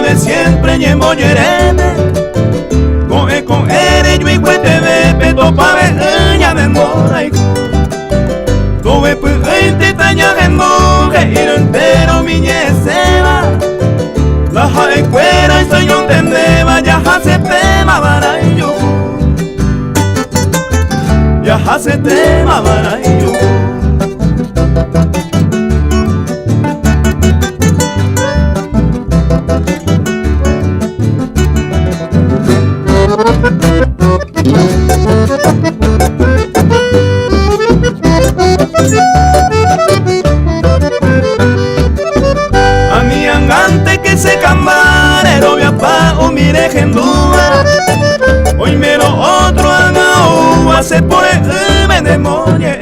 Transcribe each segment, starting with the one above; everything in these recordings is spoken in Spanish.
de siempre llevo yerene. Con ere yo y cuete de peto pa' ver ya de mora y tuve pues gente taña de moje y lo entero mi yeseba. La jade cuera y soy un tendeba ya hace tema para yo. Ya hace tema para yo. A mi angante que se cambarero via pa o mire gendúa. Hoy mero otro angao hace por el me demonie.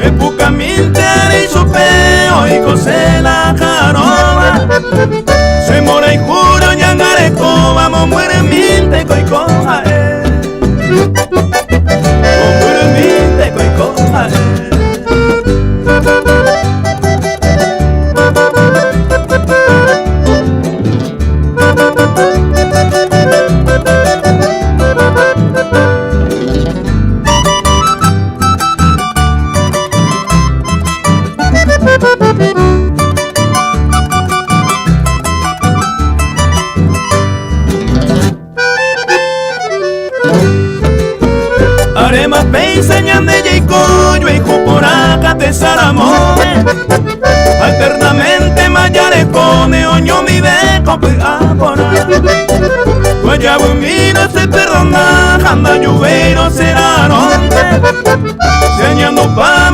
Epucamente haré su peo y cose la jaroba. Se mora y juro ñangareco vamos muere minte coi coja muere minte coi coja Arema peisa ñande yeikoyo y cuporaca te saramone. Alternamente mayarecone oño mi beco pe apora. Guayabo mira se perdona, janda lluvero será ronde. Señando pa